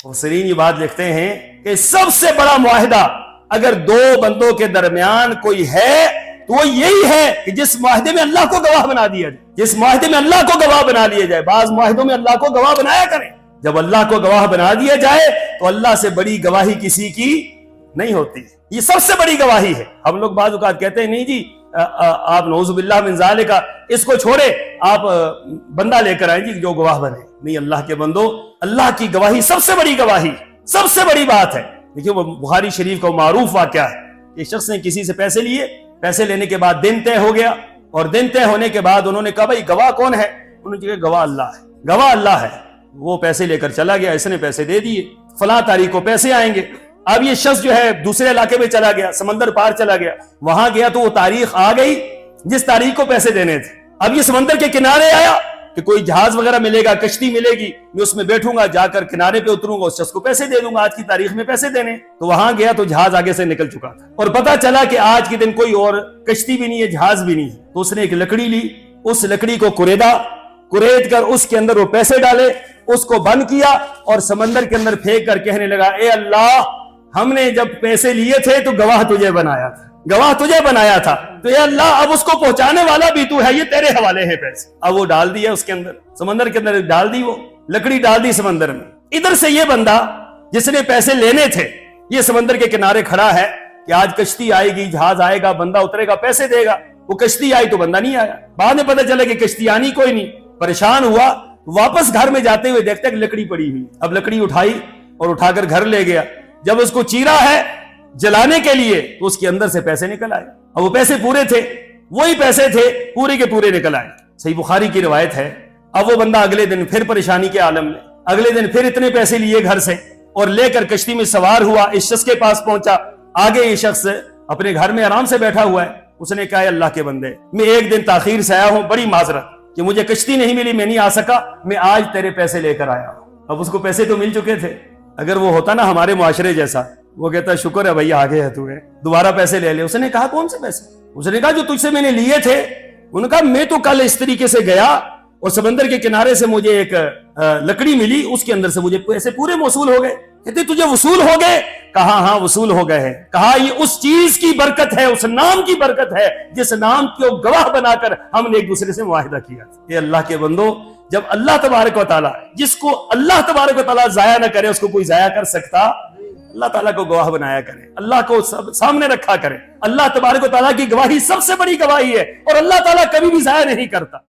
मुफस्सिरीन ये बात लिखते हैं कि सबसे बड़ा मुआहिदा अगर दो बंदों के दरमियान कोई है तो वो यही है कि जिस मुआहिदे में अल्लाह को गवाह बना दिया जाए, जिस मुआहिदे में अल्लाह को गवाह बना लिया जाए। बाज मुआहिदों में अल्लाह को गवाह बनाया करें। जब अल्लाह को गवाह बना दिया जाए तो अल्लाह से बड़ी गवाही किसी की नहीं होती। ये सबसे बड़ी गवाही है। हम लोग बाज़ औक़ात कहते हैं नहीं जी आप नऊज़ुबिल्लाह मिन ज़ालिका इसको छोड़े, आप बंदा लेकर आए जी जो गवाह बने। नहीं, अल्लाह के बंदो, अल्लाह की गवाही सबसे बड़ी गवाही, सबसे बड़ी बात है। देखिए वो बुखारी शरीफ का मारूफ वाक़या है। एक शख्स ने किसी से पैसे लिए, पैसे लेने के बाद दिन तय हो गया और दिन तय होने के बाद उन्होंने कहा भाई गवाह कौन है? उन्होंने कहा गवाह अल्लाह है, गवाह अल्लाह है। वो पैसे लेकर चला गया, इसने पैसे दे दिए, फलां तारीख को पैसे आएंगे। अब ये शख्स जो है दूसरे इलाके में चला गया, समंदर पार चला गया, वहां गया तो वो तारीख आ गई जिस तारीख को पैसे देने थे। अब ये समंदर के किनारे आया कि कोई जहाज वगैरह मिलेगा, कश्ती मिलेगी, मैं उसमें बैठूंगा, जाकर किनारे पे उतरूंगा, उस शख्स को पैसे दे दूंगा, आज की तारीख में पैसे देने। तो वहां गया तो जहाज आगे से निकल चुका था और पता चला कि आज के दिन कोई और कश्ती भी नहीं है, जहाज भी नहीं है। तो उसने एक लकड़ी ली, उस लकड़ी को कुरेद कर उसके अंदर वो पैसे डाले, उसको बंद किया और समंदर के अंदर फेंक कर कहने लगा, ए अल्लाह, हमने जब पैसे लिए थे तो गवाह तुझे बनाया था, गवाह तुझे बनाया था, तो ये अल्लाह अब उसको पहुंचाने वाला भी तू है, ये तेरे हवाले है पैसे। अब वो डाल दिया उसके अंदर, समंदर के अंदर डाल दी, वो लकड़ी डाल दी समंदर में। इधर से ये बंदा जिसने पैसे लेने थे ये समंदर के किनारे खड़ा है कि आज कश्ती आएगी, जहाज आएगा, बंदा उतरेगा, पैसे देगा। वो कश्ती आई तो बंदा नहीं आया। बाद में पता चला कि कश्ती आनी कोई नहीं। परेशान हुआ, वापस घर में जाते हुए देखता है लकड़ी पड़ी हुई। अब लकड़ी उठाई और उठाकर घर ले गया। जब उसको चीरा है जलाने के लिए तो उसके अंदर से पैसे निकल आए। अब वो पैसे पूरे थे, वही पैसे थे, पूरे के पूरे निकल आए। सही बुखारी की रिवायत है। अब वो बंदा अगले दिन फिर परेशानी के आलम में, अगले दिन फिर इतने पैसे लिए घर से और लेकर कश्ती में सवार हुआ, इस शख्स के पास पहुंचा। आगे ये शख्स अपने घर में आराम से बैठा हुआ है। उसने कहा, अल्लाह के बंदे, मैं एक दिन ताखीर से आया हूं, बड़ी माजरत कि मुझे कश्ती नहीं मिली, मैं नहीं आ सका, मैं आज तेरे पैसे लेकर आया हूं। अब उसको पैसे तो मिल चुके थे। अगर वो होता ना हमारे मुआशरे जैसा, वो कहता शुक्र है भैया आगे है तुम्हें, दोबारा पैसे ले ले। उसने कहा कौन से पैसे? उसने कहा जो तुझसे मैंने लिए थे। उन्होंने कहा मैं तो कल इस तरीके से गया और समंदर के किनारे से मुझे एक लकड़ी मिली, उसके अंदर से मुझे पैसे पूरे वसूल हो गए। कहते तुझे वसूल हो गए? कहा हाँ वसूल हो गए हैं। कहा ये उस चीज की बरकत है, उस नाम की बरकत है जिस नाम को गवाह बनाकर हमने एक दूसरे से मुआहिदा किया। ये अल्लाह के बंदो, जब अल्लाह तबारक व तआला, जिसको अल्लाह तबारक व तआला जाया न करे उसको कोई जाया कर सकता? अल्लाह ताला को गवाह बनाया करें, अल्लाह को सामने रखा करें। अल्लाह तबारक व तआला की गवाही सबसे बड़ी गवाही है और अल्लाह ताला कभी भी जाया नहीं करता।